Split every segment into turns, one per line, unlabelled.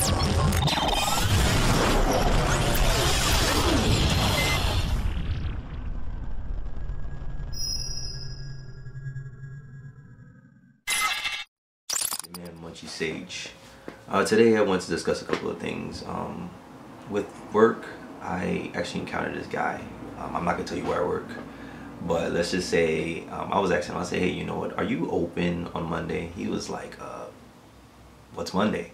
Man, Munchie Sage. Today I want to discuss a couple of things. With work, I actually encountered this guy. I'm not gonna tell you where I work, but let's just say I was asking him. I said, "Hey, you know what? Are you open on Monday?" He was like, "What's Monday?"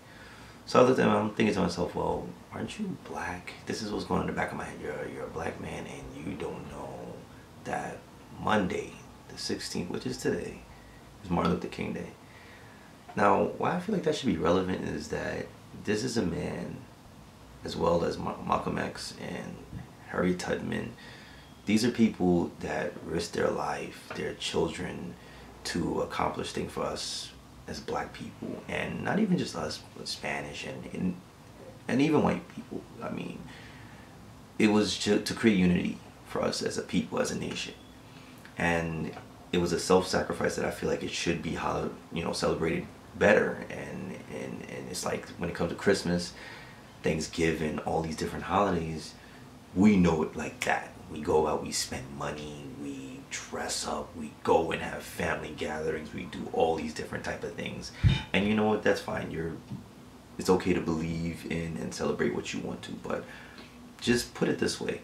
So I looked at him. I'm thinking to myself, "Well, aren't you black?" This is what's going on in the back of my head. You're a black man, and you don't know that Monday, the 16th, which is today, is Martin Luther King Day. Now, why I feel like that should be relevant is that this is a man, as well as Malcolm X and Harriet Tubman. These are people that risk their life, their children, to accomplish things for us as black people, and not even just us, but Spanish and even white people. I mean, it was to create unity for us as a people, as a nation, and it was a self-sacrifice that I feel like it should be celebrated better. And it's like when it comes to Christmas, Thanksgiving, all these different holidays, we know it like that. We go out, we spend money, we dress up, we go and have family gatherings, we do all these different type of things. And you know what, that's fine. It's okay to believe in and celebrate what you want to, but just put it this way.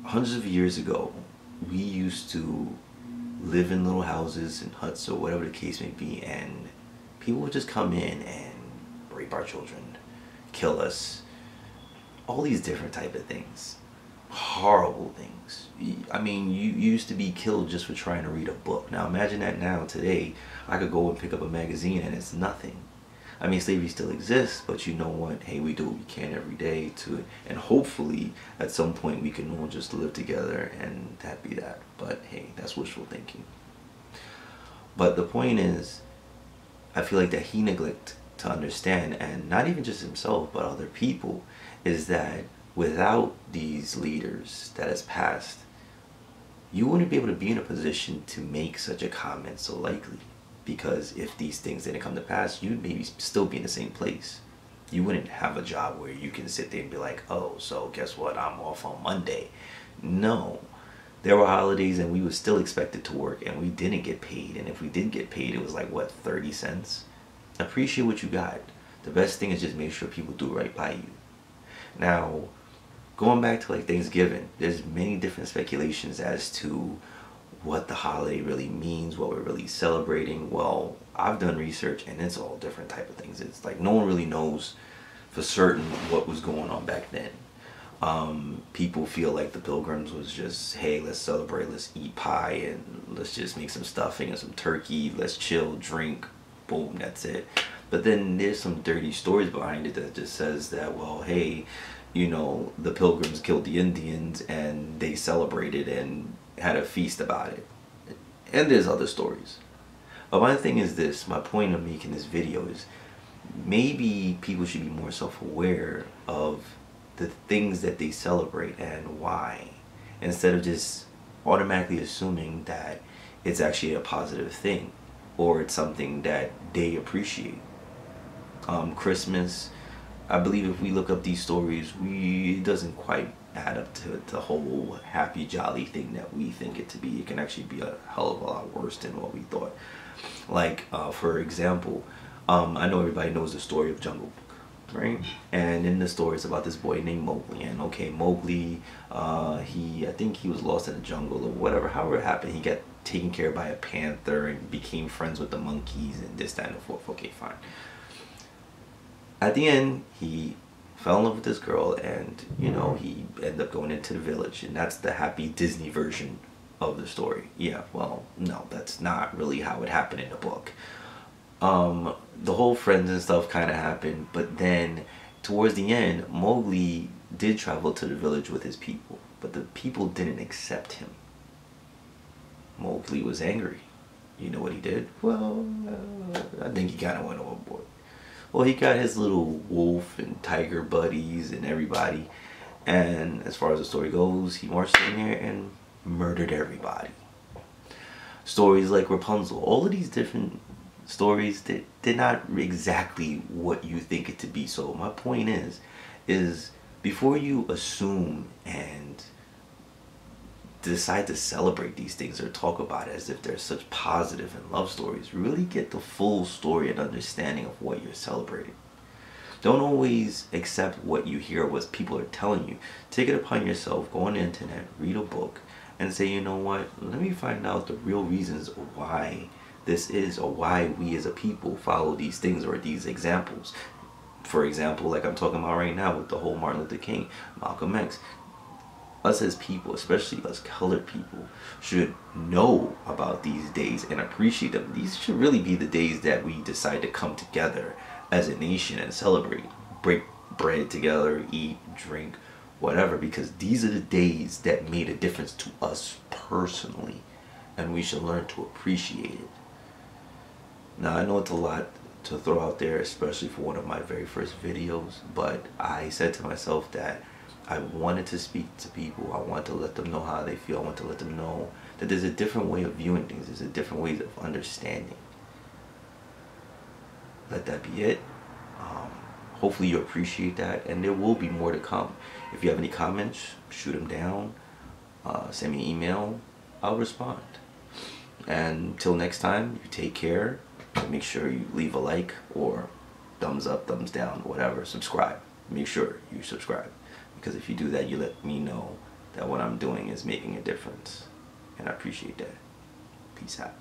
Hundreds of years ago, we used to live in little houses and huts or whatever the case may be, and people would just come in and rape our children, kill us, all these different type of things, horrible things. I mean, you used to be killed just for trying to read a book. Now imagine that now today. I could go and pick up a magazine and it's nothing. I mean, slavery still exists, but you know what? Hey, we do what we can every day and hopefully at some point we can all just live together and that be that. But hey, that's wishful thinking. But the point is, I feel like that he neglected to understand, and not even just himself, but other people, is that without these leaders that has passed, you wouldn't be able to be in a position to make such a comment so likely. Because if these things didn't come to pass, you'd maybe still be in the same place. You wouldn't have a job where you can sit there and be like, oh, so guess what, I'm off on Monday. No. There were holidays and we were still expected to work and we didn't get paid. And if we did get paid, it was like, what, 30 cents? Appreciate what you got. The best thing is just make sure people do right by you. Now, going back to like Thanksgiving, there's many different speculations as to what the holiday really means, what we're really celebrating. Well, I've done research and it's all different type of things. It's like no one really knows for certain what was going on back then. People feel like the Pilgrims was just, hey, let's celebrate, let's eat pie and let's just make some stuffing and some turkey, let's chill, drink, boom, that's it. But then there's some dirty stories behind it that just says that, well, hey, you know, the Pilgrims killed the Indians and they celebrated and had a feast about it. And there's other stories. But my thing is this, my point of making this video is maybe people should be more self-aware of the things that they celebrate and why, instead of just automatically assuming that it's actually a positive thing or it's something that they appreciate. Christmas, I believe if we look up these stories, it doesn't quite add up to the whole happy jolly thing that we think it to be. It can actually be a hell of a lot worse than what we thought. Like for example, I know everybody knows the story of Jungle Book, right? And in the story it's about this boy named Mowgli, and okay, Mowgli, I think he was lost in the jungle or whatever, however it happened, he got taken care of by a panther and became friends with the monkeys and this, that, and the fourth. Okay, fine. At the end, he fell in love with this girl and, you know, he ended up going into the village, and that's the happy Disney version of the story. Yeah, well, no, that's not really how it happened in the book. The whole friends and stuff kind of happened, but then towards the end, Mowgli did travel to the village with his people, but the people didn't accept him. Mowgli was angry. You know what he did? Well, I think he kind of went overboard. Well, he got his little wolf and tiger buddies and everybody, and as far as the story goes, he marched in there and murdered everybody. Stories like Rapunzel, all of these different stories that they're not exactly what you think it to be. So my point is before you assume and decide to celebrate these things or talk about it as if they're such positive and love stories, really get the full story and understanding of what you're celebrating. Don't always accept what you hear, what people are telling you. Take it upon yourself, go on the internet, read a book, and say, you know what, let me find out the real reasons why this is, or why we as a people follow these things or these examples. For example, like I'm talking about right now with the whole Martin Luther King, Malcolm X. Us as people, especially us colored people, should know about these days and appreciate them. These should really be the days that we decide to come together as a nation and celebrate, break bread together, eat, drink, whatever, because these are the days that made a difference to us personally, and we should learn to appreciate it. Now, I know it's a lot to throw out there, especially for one of my very first videos, but I said to myself that I wanted to speak to people. I want to let them know how they feel. I want to let them know that there's a different way of viewing things. There's a different way of understanding. Let that be it. Hopefully you appreciate that, and there will be more to come. If you have any comments, shoot them down. Send me an email. I'll respond. And until next time, you take care. Make sure you leave a like or thumbs up, thumbs down, whatever. Subscribe. Make sure you subscribe. Because if you do that, you let me know that what I'm doing is making a difference. And I appreciate that. Peace out.